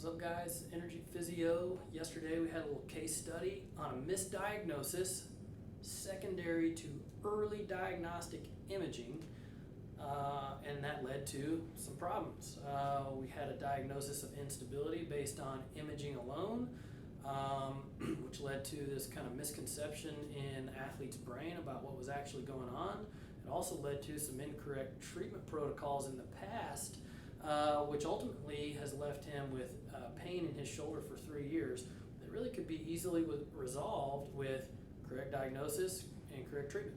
What's up, guys? Energy Physio. Yesterday we had a little case study on a misdiagnosis secondary to early diagnostic imaging, and that led to some problems. We had a diagnosis of instability based on imaging alone, which led to this kind of misconception in athlete's brain about what was actually going on. It also led to some incorrect treatment protocols in the past, which ultimately has left him with pain in his shoulder for 3 years that really could be easily resolved with correct diagnosis and correct treatment.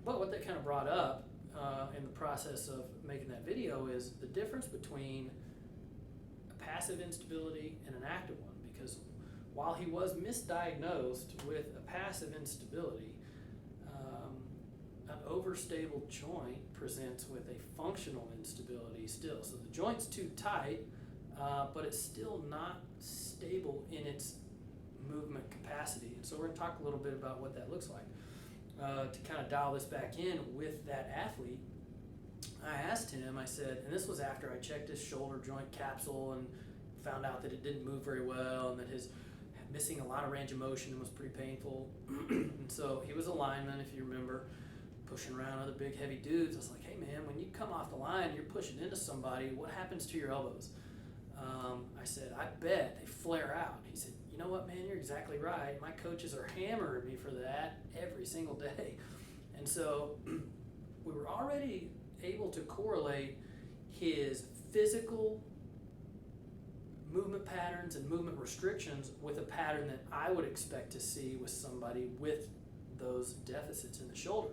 But what that kind of brought up in the process of making that video is the difference between a passive instability and an active one, because while he was misdiagnosed with a passive instability, an overstable joint presents with a functional instability still. So the joint's too tight, but it's still not stable in its movement capacity. And so we're going to talk a little bit about what that looks like. To kind of dial this back in with that athlete, I asked him, I said, and this was after I checked his shoulder joint capsule and found out that it didn't move very well and that his missing a lot of range of motion and was pretty painful. And so he was a lineman, if you remember, pushing around other big heavy dudes. I was like, hey man, when you come off the line and you're pushing into somebody, what happens to your elbows? I said, I bet they flare out. He said, you know what, man, you're exactly right. My coaches are hammering me for that every single day. And so we were already able to correlate his physical movement patterns and movement restrictions with a pattern that I would expect to see with somebody with those deficits in the shoulder.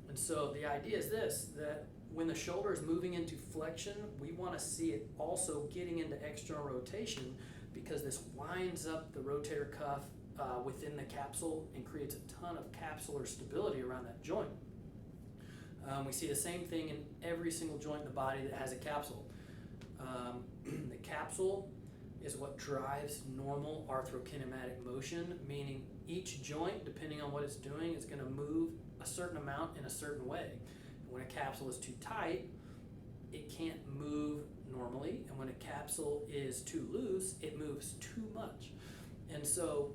And so the idea is this, that when the shoulder is moving into flexion, we want to see it also getting into external rotation, because this winds up the rotator cuff within the capsule and creates a ton of capsular stability around that joint. We see the same thing in every single joint in the body that has a capsule. The capsule is what drives normal arthrokinematic motion, meaning each joint, depending on what it's doing, is going to move a certain amount in a certain way. When a capsule is too tight, it can't move normally, and when a capsule is too loose, it moves too much. And so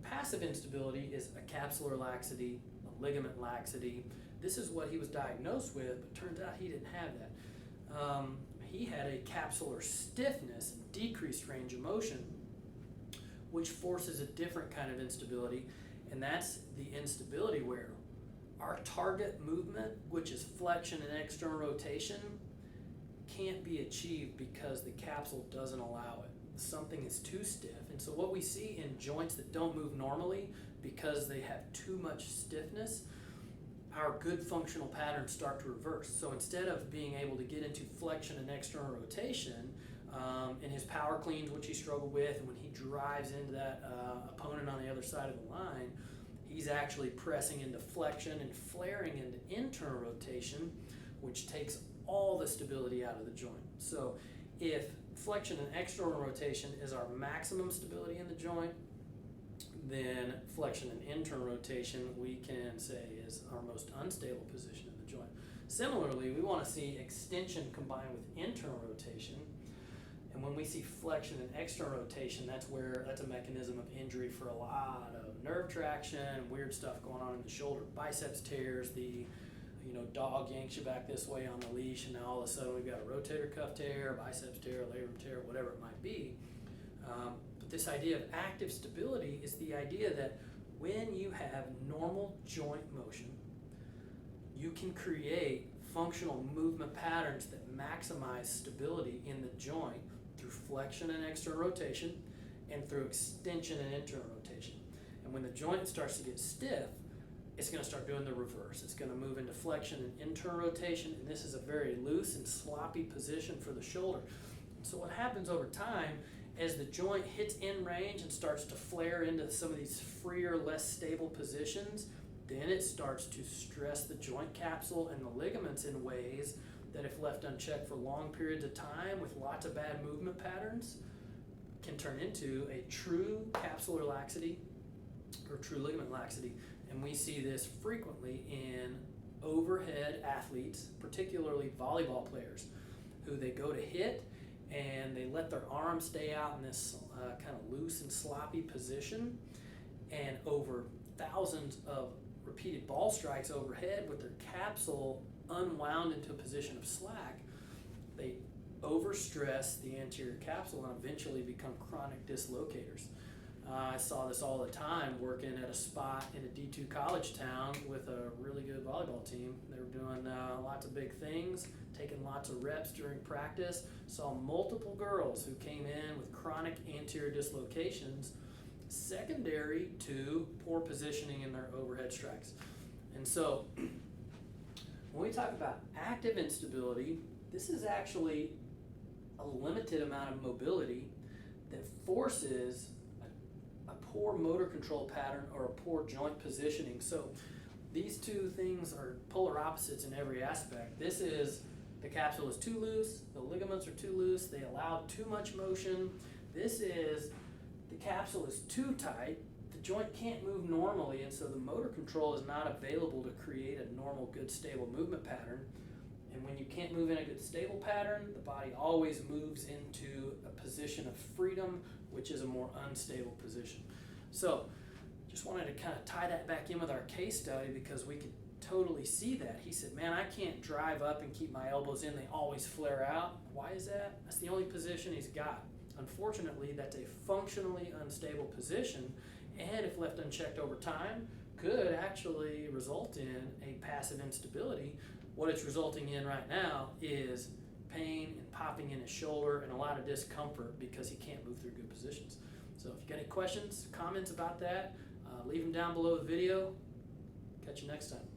passive instability is a capsular laxity, a ligament laxity. This is what he was diagnosed with, but turns out he didn't have that. He had a capsular stiffness and decreased range of motion, which forces a different kind of instability, and that's the instability where our target movement, which is flexion and external rotation, can't be achieved because the capsule doesn't allow it. Something is too stiff. And so what we see in joints that don't move normally because they have too much stiffness, our good functional patterns start to reverse. So instead of being able to get into flexion and external rotation, in his power cleans, which he struggled with, and when he drives into that opponent on the other side of the line, he's actually pressing into flexion and flaring into internal rotation, which takes all the stability out of the joint. So if flexion and external rotation is our maximum stability in the joint, then flexion and internal rotation we can say is our most unstable position in the joint. Similarly, we want to see extension combined with internal rotation. And when we see flexion and external rotation, that's a mechanism of injury for a lot of nerve traction and weird stuff going on in the shoulder. Biceps tears, the dog yanks you back this way on the leash, and now all of a sudden we've got a rotator cuff tear, biceps tear, labrum tear, whatever it might be. But this idea of active stability is the idea that when you have normal joint motion, you can create functional movement patterns that maximize stability in the joint through flexion and external rotation and through extension and internal rotation. And when the joint starts to get stiff, it's going to start doing the reverse. It's going to move into flexion and internal rotation, and this is a very loose and sloppy position for the shoulder. So what happens over time, as the joint hits in range and starts to flare into some of these freer, less stable positions, then it starts to stress the joint capsule and the ligaments in ways that, if left unchecked for long periods of time with lots of bad movement patterns, can turn into a true capsular laxity or true ligament laxity. And we see this frequently in overhead athletes, particularly volleyball players, who they go to hit and they let their arms stay out in this kind of loose and sloppy position, and over thousands of repeated ball strikes overhead with their capsule unwound into a position of slack, they overstress the anterior capsule and eventually become chronic dislocators. I saw this all the time working at a spot in a D2 college town with a really good volleyball team. They were doing lots of big things, taking lots of reps during practice. Saw multiple girls who came in with chronic anterior dislocations secondary to poor positioning in their overhead strikes. And so when we talk about active instability, this is actually a limited amount of mobility that forces a poor motor control pattern or a poor joint positioning. So these two things are polar opposites in every aspect. This is, the capsule is too loose, the ligaments are too loose, they allow too much motion. This is, the capsule is too tight, the joint can't move normally, and so the motor control is not available to create a normal, good, stable movement pattern. And when you can't move in a good, stable pattern, the body always moves into a position of freedom, which is a more unstable position. So just wanted to kind of tie that back in with our case study because we could totally see that. He said, man, I can't drive up and keep my elbows in. They always flare out. Why is that? That's the only position he's got. Unfortunately, that's a functionally unstable position, and if left unchecked over time, could actually result in a passive instability. What it's resulting in right now is pain and popping in his shoulder and a lot of discomfort because he can't move through good positions. So if you got any questions, comments about that, leave them down below the video. Catch you next time.